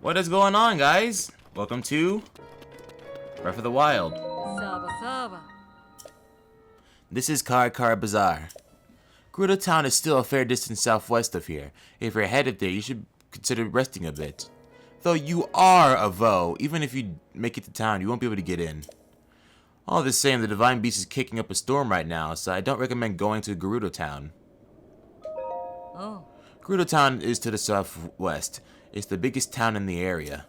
What is going on, guys? Welcome to Breath of the Wild. This is Kara Kara Bazar. Gerudo Town is still a fair distance southwest of here. If you're headed there, you should consider resting a bit. Though you are a Vo, even if you make it to town, you won't be able to get in. All the same, the Divine Beast is kicking up a storm right now, so I don't recommend going to Gerudo Town. Gerudo Town is to the southwest. It's the biggest town in the area.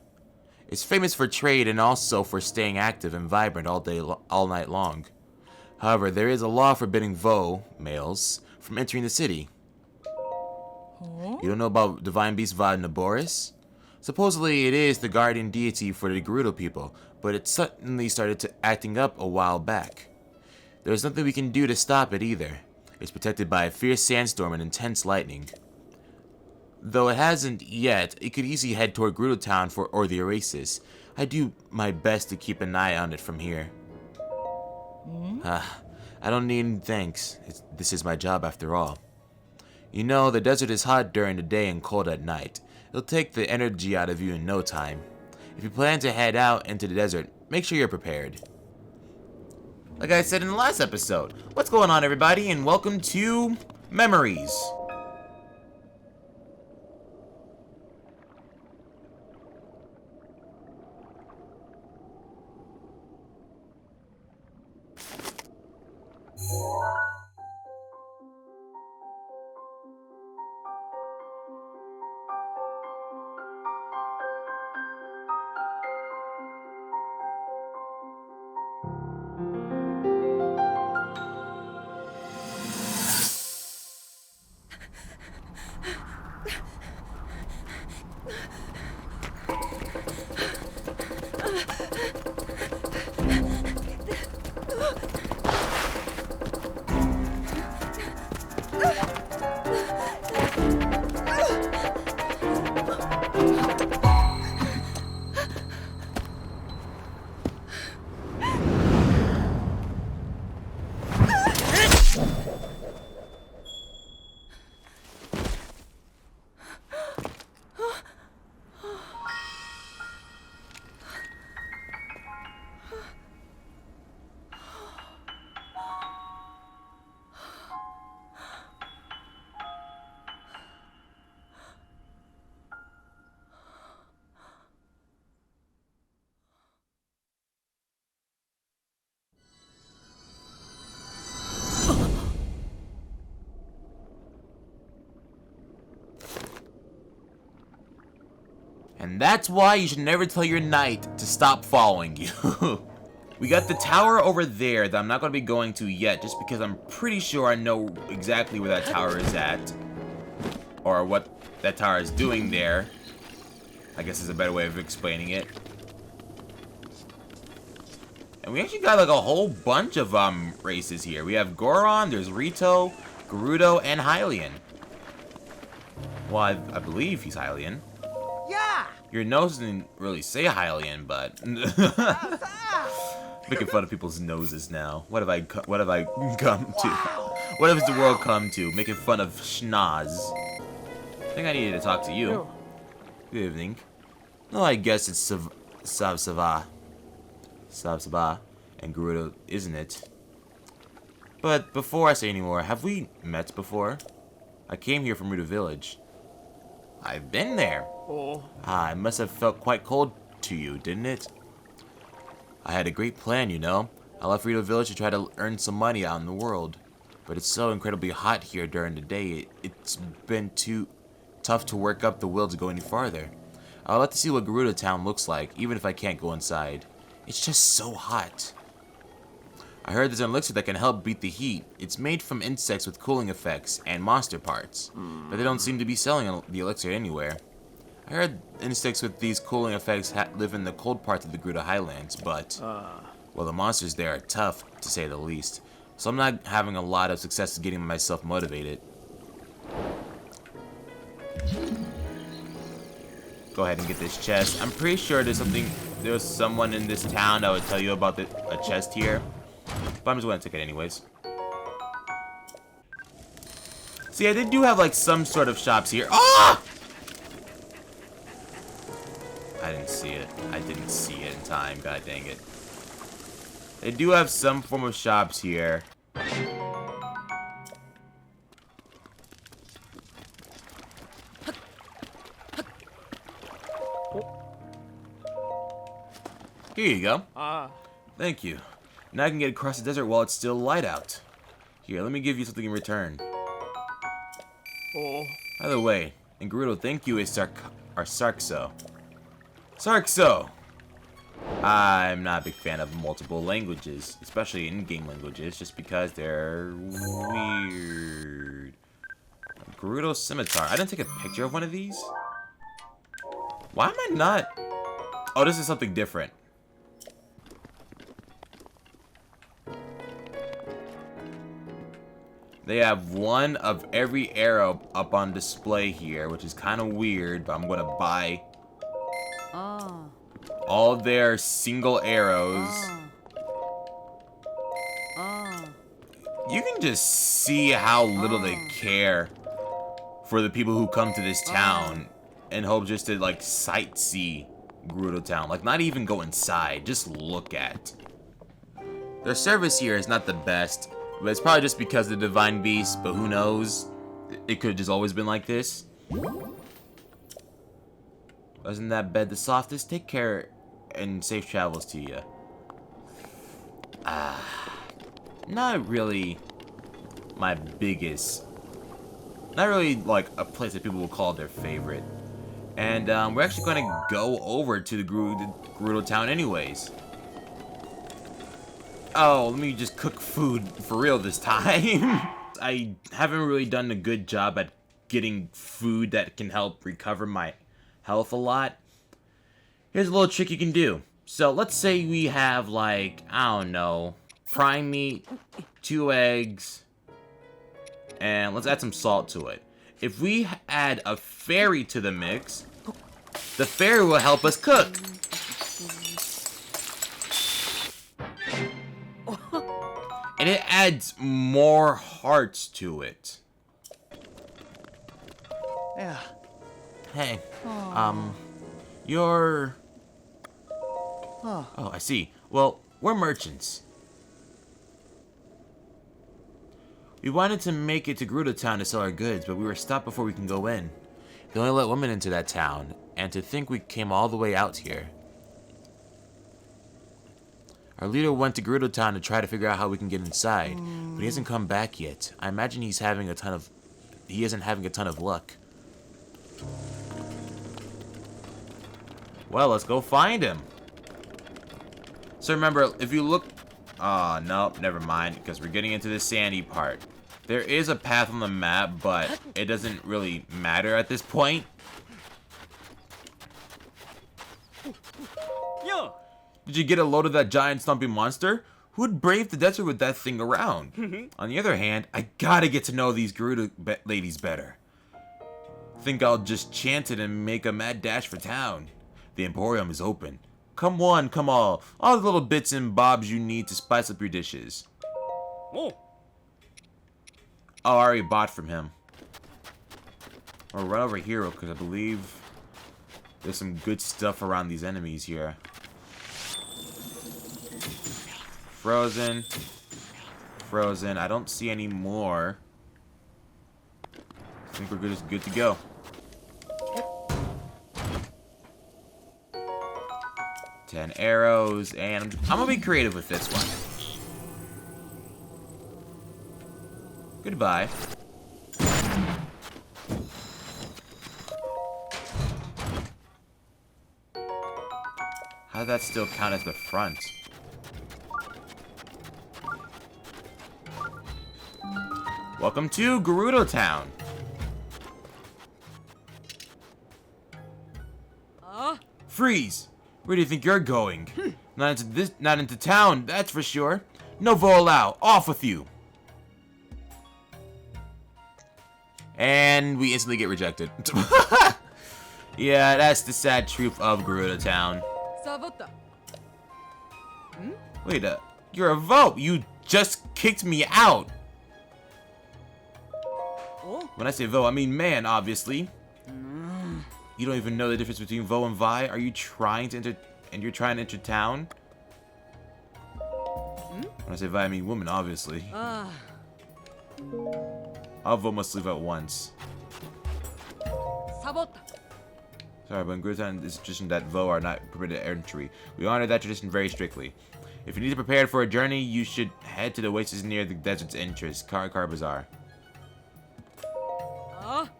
It's famous for trade and also for staying active and vibrant all night long. However, there is a law forbidding Vo, males, from entering the city. You don't know about Divine Beast Va Naboris? Supposedly it is the guardian deity for the Gerudo people, but it suddenly started acting up a while back. There's nothing we can do to stop it either. It's protected by a fierce sandstorm and intense lightning. Though it hasn't yet, it could easily head toward Gerudo Town or the Oasis. I do my best to keep an eye on it from here. I don't need any thanks. This is my job after all. You know, the desert is hot during the day and cold at night. It'll take the energy out of you in no time. If you plan to head out into the desert, make sure you're prepared. Like I said in the last episode, what's going on, everybody, and welcome to Memories. And that's why you should never tell your knight to stop following you. We got the tower over there that I'm not going to be going to yet, just because I'm pretty sure I know exactly where that tower is at. Or what that tower is doing there. I guess is a better way of explaining it. And we actually got like a whole bunch of races here. We have Goron, there's Rito, Gerudo, and Hylian. Well, I believe he's Hylian. Yeah. Your nose didn't really say Hylian, but making fun of people's noses now. What have I come to? What has the world come to? Making fun of schnoz. I think I needed to talk to you. Good evening. No, I guess it's Sabsava and Gerudo, isn't it? But before I say any more, have we met before? I came here from Gerudo Village. I've been there. It must have felt quite cold to you, didn't it? I had a great plan, you know. I left Gerudo Village to try to earn some money out in the world. But it's so incredibly hot here during the day, it's been too tough to work up the will to go any farther. I would like to see what Gerudo Town looks like, even if I can't go inside. It's just so hot. I heard there's an elixir that can help beat the heat. It's made from insects with cooling effects and monster parts, but they don't seem to be selling the elixir anywhere. I heard insects with these cooling effects live in the cold parts of the Gerudo Highlands, but well, the monsters there are tough, to say the least. So I'm not having a lot of success getting myself motivated. Go ahead and get this chest. I'm pretty sure there's someone in this town that would tell you about a chest here. But I'm just going to take it anyways. See, they do have like some sort of shops here. Ah! I didn't see it. I didn't see it in time. God dang it. They do have some form of shops here. Here you go. Thank you. Now I can get across the desert while it's still light out. Here, let me give you something in return. By the way, in Gerudo, thank you is Sarkso. Sarkso! I'm not a big fan of multiple languages, especially in-game languages, just because they're weird. Gerudo Scimitar. I didn't take a picture of one of these? Why am I not? Oh, this is something different. They have one of every arrow up on display here, which is kind of weird, but I'm going to buy all their single arrows. You can just see how little they care for the people who come to this town and hope just to, like, sightsee Gerudo Town. Like, not even go inside, just look at. Their service here is not the best. But it's probably just because of the Divine Beast, but who knows? It could have just always been like this. Wasn't that bed the softest? Take care and safe travels to you. Not really my biggest. Not really like a place that people will call their favorite. And we're actually going to go over to the Gerudo Town anyways. Oh, let me just cook food for real this time. I haven't really done a good job at getting food that can help recover my health a lot. Here's a little trick you can do. So let's say we have like, I don't know, prime meat, 2 eggs, and let's add some salt to it. If we add a fairy to the mix, the fairy will help us cook. And it adds more hearts to it. Yeah. Hey, you're... Oh, I see. Well, we're merchants. We wanted to make it to Gerudo Town to sell our goods, but we were stopped before we can go in. They only let women into that town, and to think we came all the way out here. Our leader went to Gerudo Town to try to figure out how we can get inside, but he hasn't come back yet. I imagine he isn't having a ton of luck. Well, let's go find him. So remember, if you look... Oh, no, never mind, because we're getting into the sandy part. There is a path on the map, but it doesn't really matter at this point. Did you get a load of that giant stumpy monster? Who'd brave the desert with that thing around? On the other hand, I gotta get to know these Gerudo ladies better. Think I'll just chant it and make a mad dash for town. The Emporium is open. Come one, come all the little bits and bobs you need to spice up your dishes. Oh, I already bought from him. I'll run over here because I believe there's some good stuff around these enemies here. Frozen. Frozen. I don't see any more. I think we're good to go. Ten arrows, and I'm gonna be creative with this one. Goodbye. How does that still count as the front? Welcome to Gerudo Town. Freeze! Where do you think you're going? Not into town, that's for sure. No vo allow. Off with you. And we instantly get rejected. Yeah, that's the sad truth of Gerudo Town. Wait, you're a vote. You just kicked me out. When I say vote, I mean man, obviously. You don't even know the difference between Vo and Vi? Are you trying to enter... And you're trying to enter town? When I say Vi, I mean woman, obviously. All Vo must leave at once. Sorry, but in Gerudo Town, it's a tradition that Vo are not permitted entry. We honor that tradition very strictly. If you need to prepare for a journey, you should head to the oasis near the desert's entrance, Kara Kara Bazar.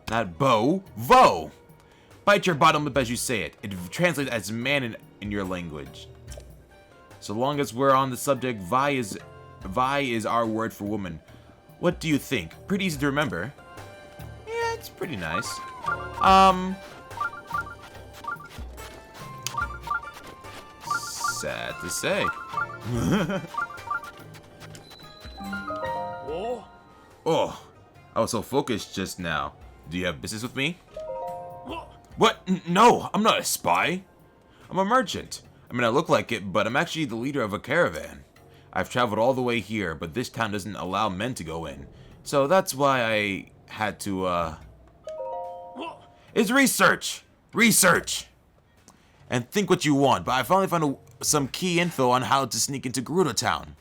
Not Bo, Vo! Bite your bottom lip as you say it. It translates as man in your language. So long as we're on the subject, Vi is our word for woman. What do you think? Pretty easy to remember. Yeah, it's pretty nice. Sad to say. Oh, I was so focused just now. Do you have business with me? What? No, I'm not a spy. I'm a merchant. I mean, I look like it, but I'm actually the leader of a caravan. I've traveled all the way here, but this town doesn't allow men to go in. So that's why I had to, It's research! Research! And think what you want, but I finally found some key info on how to sneak into Gerudo Town.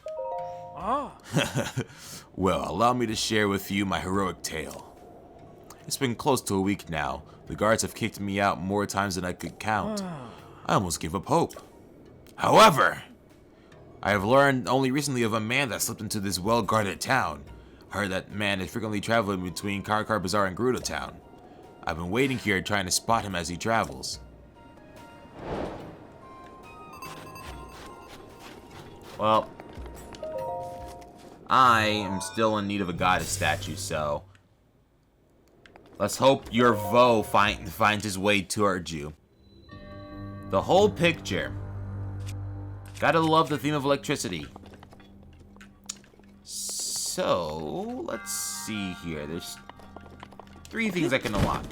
Well, allow me to share with you my heroic tale. It's been close to a week now. The guards have kicked me out more times than I could count. I almost gave up hope. However, I have learned only recently of a man that slipped into this well-guarded town. I heard that man is frequently traveling between Kara Kara Bazar and Gerudo Town. I've been waiting here trying to spot him as he travels. Well, I am still in need of a goddess statue, so let's hope your Vo finds his way towards you. The whole picture. Gotta love the theme of electricity. So, let's see here. There's 3 things I can unlock.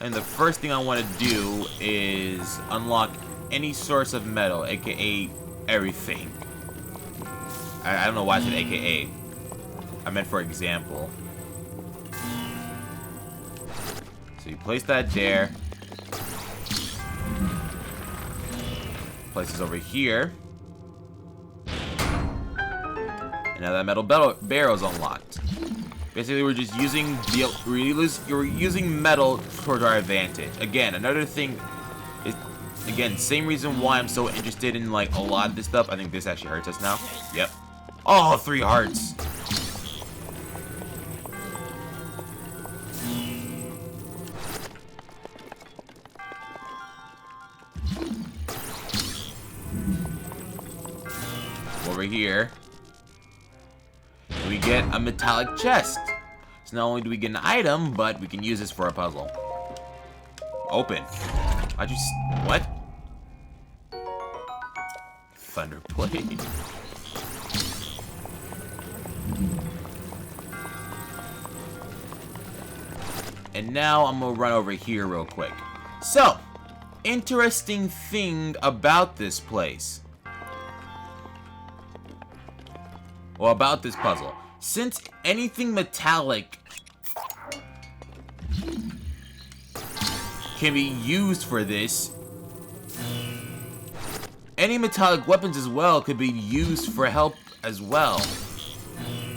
And the first thing I want to do is unlock any source of metal, aka everything. I don't know why I said aka. I meant for example. So you place that there. Place this over here. And now that metal barrel is unlocked. Basically, we're just using we're using metal towards our advantage. Again, another thing is, again, same reason why I'm so interested in like a lot of this stuff. I think this actually hurts us now. Yep. Oh, 3 hearts. Over here, we get a metallic chest. So not only do we get an item, but we can use this for a puzzle. Open. What? Thunder Blade. And now I'm gonna run over here real quick. So, interesting thing about this place. Well, about this puzzle. Since anything metallic can be used for this, any metallic weapons as well could be used for help as well.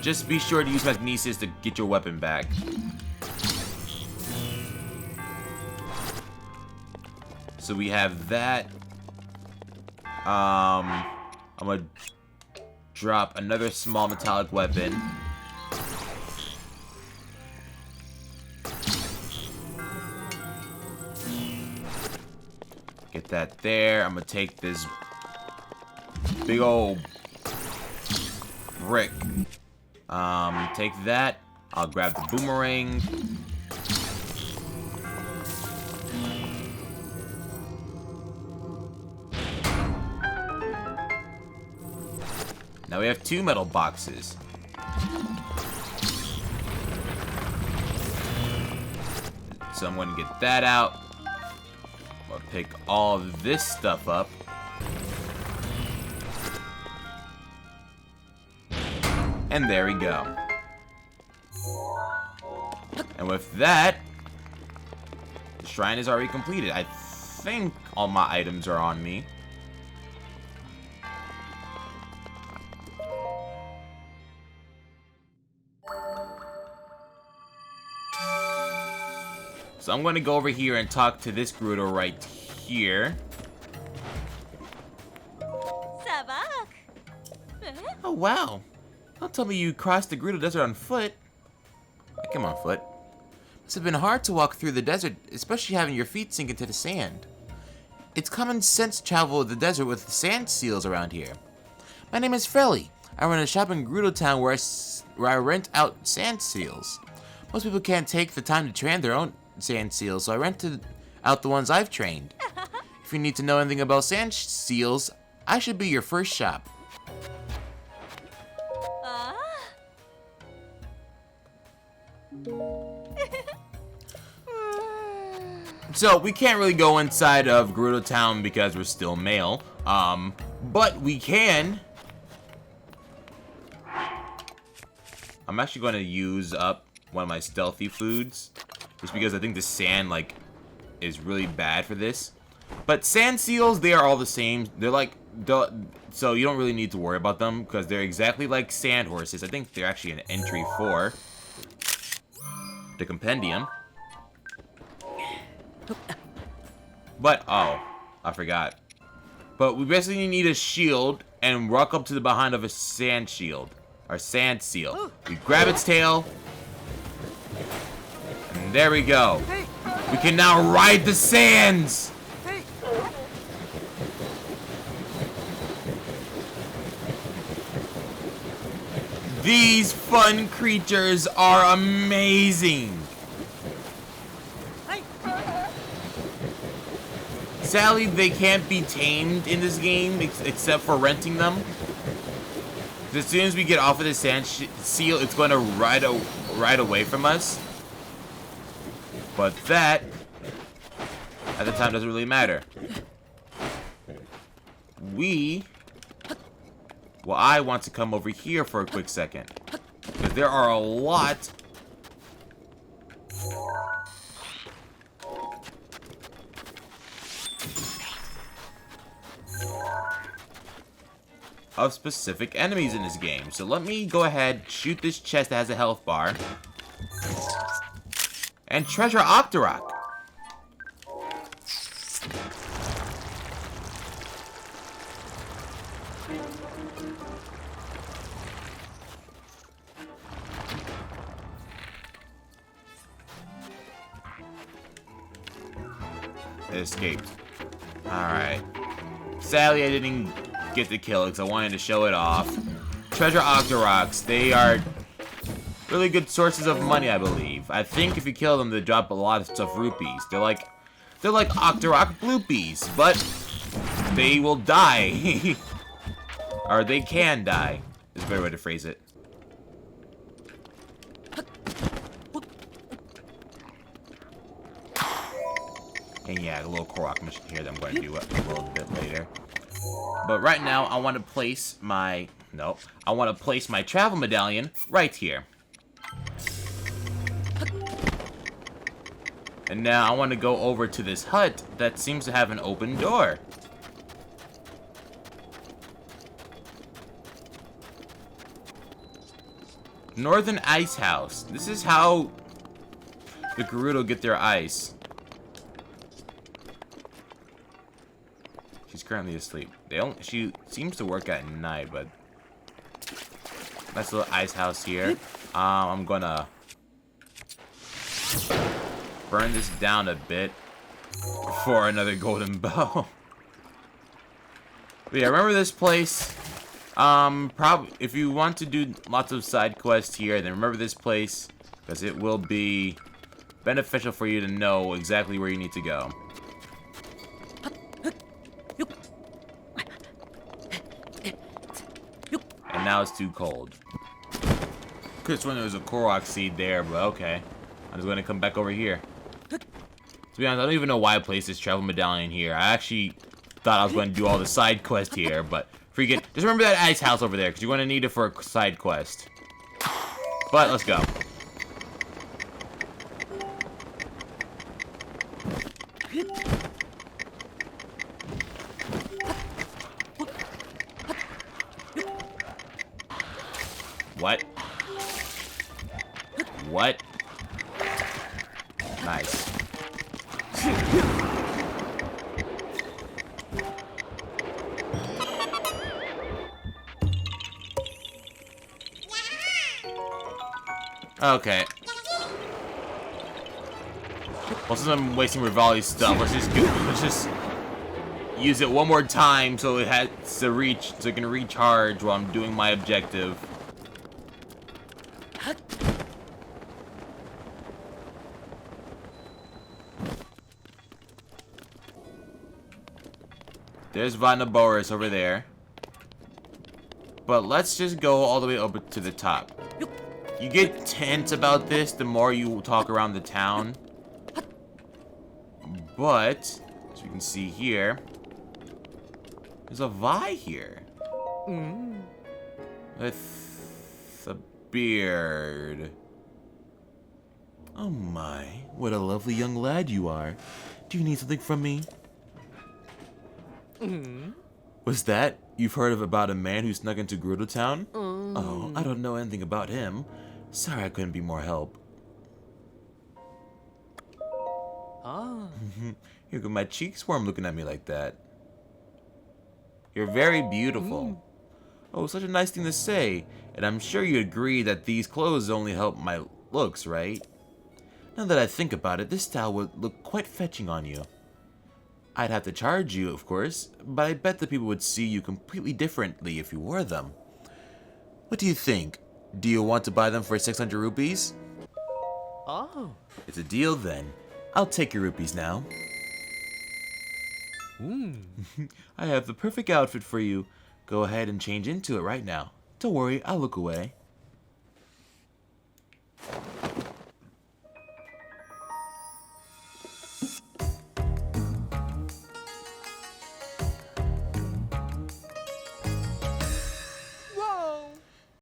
Just be sure to use magnesis to get your weapon back. So we have that. I'm gonna drop another small metallic weapon. Get that there. I'm gonna take this big old brick. Take that. I'll grab the boomerang. Now we have 2 metal boxes. So I'm going to get that out. I'm going to pick all of this stuff up. And there we go. And with that, the shrine is already completed. I think all my items are on me. So I'm going to go over here and talk to this Gerudo right here. Oh, wow. Don't tell me you crossed the Gerudo Desert on foot. I came on foot. Must have been hard to walk through the desert, especially having your feet sink into the sand. It's common sense to travel the desert with sand seals around here. My name is Frelly. I run a shop in Gerudo Town where I rent out sand seals. Most people can't take the time to train their own sand seals, so I rented out the ones I've trained. If you need to know anything about sand seals, I should be your first shop. So, we can't really go inside of Gerudo Town because we're still male. But we can. I'm actually going to use up one of my stealthy foods. Just because I think the sand, like, is really bad for this. But sand seals, they are all the same. They're like, so you don't really need to worry about them because they're exactly like sand horses. I think they're actually an entry for the compendium. But, oh, I forgot. But we basically need a shield and walk up to the behind of a sand shield. Or sand seal. We grab its tail. And there we go. We can now ride the sands! These fun creatures are amazing! Sadly, they can't be tamed in this game, except for renting them. As soon as we get off of the sand seal, it's going to ride away from us. But that, at the time, doesn't really matter. Well, I want to come over here for a quick second. Because there are a lot of specific enemies in this game. So let me go ahead, shoot this chest that has a health bar. And treasure Octorok. It escaped. Alright. Sadly, I didn't get the kill because I wanted to show it off. Treasure Octoroks. They are really good sources of money, I believe. I think if you kill them, they drop a lot of rupees. They're like Octorok bloopies, but they will die. Or they can die. Is a better way to phrase it. And yeah, a little Korok mission here that I'm going to do a little bit later. But right now, I want to place my... Nope. I want to place my travel medallion right here. And now I want to go over to this hut that seems to have an open door. Northern Ice House. This is how the Gerudo get their ice. She's currently asleep. She seems to work at night, but nice little ice house here. I'm gonna burn this down a bit for another golden bow. But yeah, remember this place. Probably if you want to do lots of side quests here, then remember this place because it will be beneficial for you to know exactly where you need to go. And now it's too cold. Could've sworn there was a Korok seed there, but okay. I'm just gonna come back over here. To be honest, I don't even know why I placed this travel medallion here. I actually thought I was going to do all the side quests here, but forget. Just remember that ice house over there, because you're going to need it for a side quest. But let's go. What? What? Nice. Okay. Well, since I'm wasting Rivali's stuff, let's just use it one more time so it has to so it can recharge while I'm doing my objective. There's Vanaboris over there. But let's just go all the way over to the top. You get tense about this the more you talk around the town. But, as you can see here, there's a Vi here. With a beard. Oh my, what a lovely young lad you are. Do you need something from me? Was that? You've heard about a man who snuck into Gerudo Town? Oh, I don't know anything about him. Sorry I couldn't be more help. Here go my cheeks warm looking at me like that. You're very beautiful. Oh, such a nice thing to say. And I'm sure you agree that these clothes only help my looks, right? Now that I think about it, this style would look quite fetching on you. I'd have to charge you, of course, but I bet the people would see you completely differently if you wore them. What do you think? Do you want to buy them for 600 rupees? Oh. It's a deal then. I'll take your rupees now. I have the perfect outfit for you. Go ahead and change into it right now. Don't worry, I'll look away.